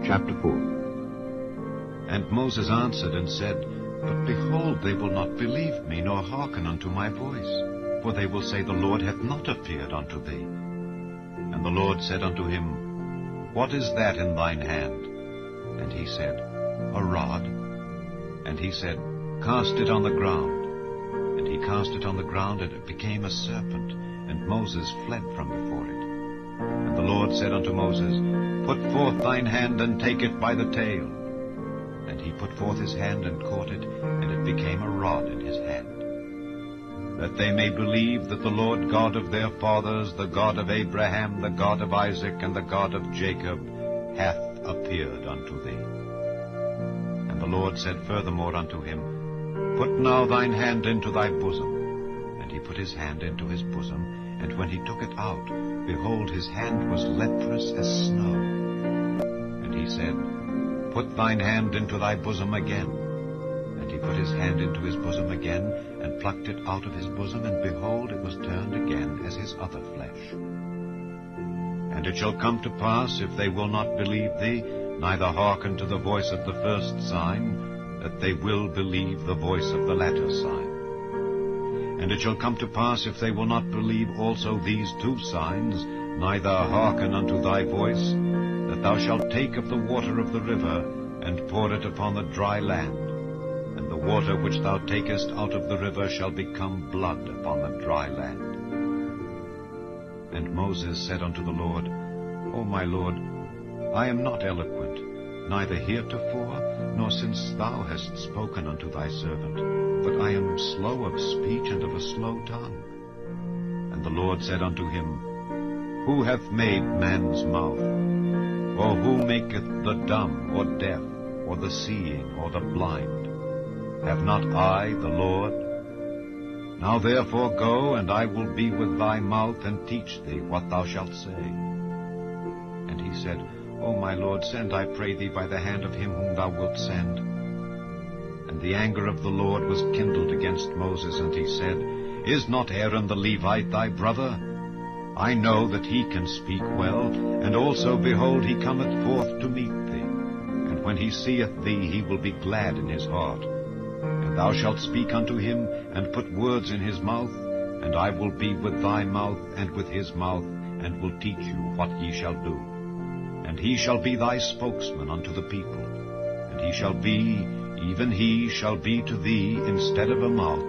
Chapter 4. And Moses answered and said, But behold, they will not believe me, nor hearken unto my voice. For they will say, The Lord hath not appeared unto thee. And the Lord said unto him, What is that in thine hand? And he said, A rod. And he said, Cast it on the ground. And he cast it on the ground, and it became a serpent, and Moses fled from before it. And the Lord said unto Moses, Put forth thine hand, and take it by the tail. And he put forth his hand, and caught it, and it became a rod in his hand. That they may believe that the Lord God of their fathers, the God of Abraham, the God of Isaac, and the God of Jacob, hath appeared unto thee. And the Lord said furthermore unto him, Put now thine hand into thy bosom. And he put his hand into his bosom, and when he took it out, behold, his hand was leprous as snow. And he said, Put thine hand into thy bosom again. And he put his hand into his bosom again, and plucked it out of his bosom, and behold, it was turned again as his other flesh. And it shall come to pass, if they will not believe thee, neither hearken to the voice of the first sign, that they will believe the voice of the latter sign. And it shall come to pass, if they will not believe also these two signs, neither hearken unto thy voice, that thou shalt take of the water of the river, and pour it upon the dry land. And the water which thou takest out of the river shall become blood upon the dry land. And Moses said unto the Lord, O my Lord, I am not eloquent, neither heretofore, nor since thou hast spoken unto thy servant, but I am slow of speech and of a slow tongue. And the Lord said unto him, Who hath made man's mouth? Or who maketh the dumb, or deaf, or the seeing, or the blind? Have not I the Lord? Now therefore go, and I will be with thy mouth, and teach thee what thou shalt say. And he said, O my Lord, send, I pray thee, by the hand of him whom thou wilt send. And the anger of the Lord was kindled against Moses, and he said, Is not Aaron the Levite thy brother? I know that he can speak well, and also, behold, he cometh forth to meet thee. And when he seeth thee, he will be glad in his heart. And thou shalt speak unto him, and put words in his mouth, and I will be with thy mouth, and with his mouth, and will teach you what ye shall do. And he shall be thy spokesman unto the people, and he shall be, even he shall be to thee instead of a mouth,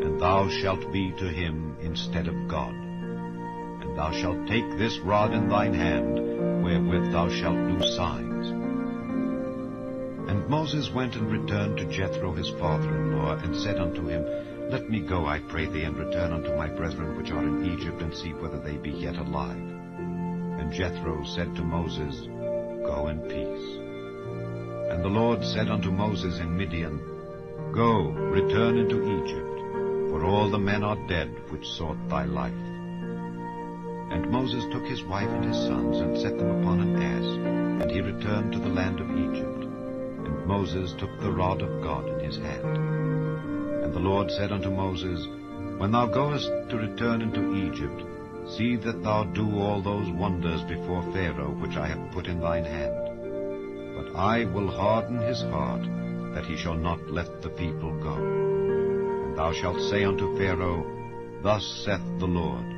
and thou shalt be to him instead of God. And thou shalt take this rod in thine hand, wherewith thou shalt do signs. And Moses went and returned to Jethro his father-in-law, and said unto him, Let me go, I pray thee, and return unto my brethren which are in Egypt, and see whether they be yet alive. And Jethro said to Moses, Go in peace. And the Lord said unto Moses in Midian, Go, return into Egypt, for all the men are dead which sought thy life. And Moses took his wife and his sons, and set them upon an ass, and he returned to the land of Egypt. And Moses took the rod of God in his hand. And the Lord said unto Moses, When thou goest to return into Egypt, see that thou do all those wonders before Pharaoh which I have put in thine hand. But I will harden his heart, that he shall not let the people go. And thou shalt say unto Pharaoh, Thus saith the Lord,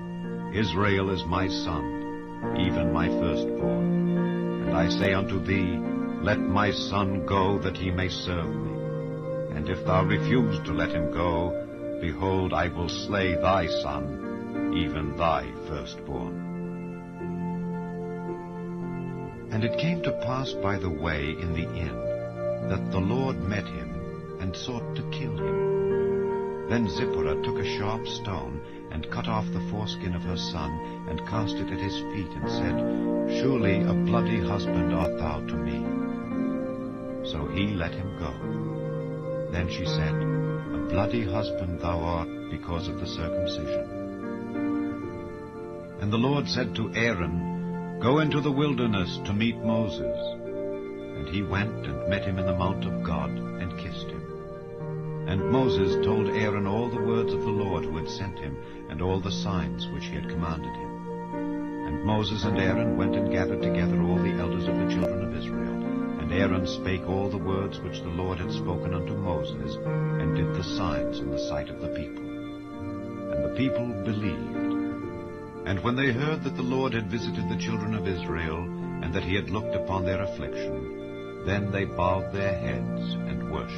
Israel is my son, even my firstborn. And I say unto thee, Let my son go, that he may serve me. And if thou refuse to let him go, behold, I will slay thy son, even thy firstborn. And it came to pass by the way in the inn, that the Lord met him, and sought to kill him. Then Zipporah took a sharp stone, and cut off the foreskin of her son, and cast it at his feet, and said, Surely a bloody husband art thou to me. So he let him go. Then she said, A bloody husband thou art, because of the circumcision. And the Lord said to Aaron, Go into the wilderness to meet Moses. And he went and met him in the mount of God, and kissed him. And Moses told Aaron all the words of the Lord who had sent him, and all the signs which he had commanded him. And Moses and Aaron went and gathered together all the elders of the children of Israel. Aaron spake all the words which the Lord had spoken unto Moses, and did the signs in the sight of the people. And the people believed. And when they heard that the Lord had visited the children of Israel, and that he had looked upon their affliction, then they bowed their heads and worshipped.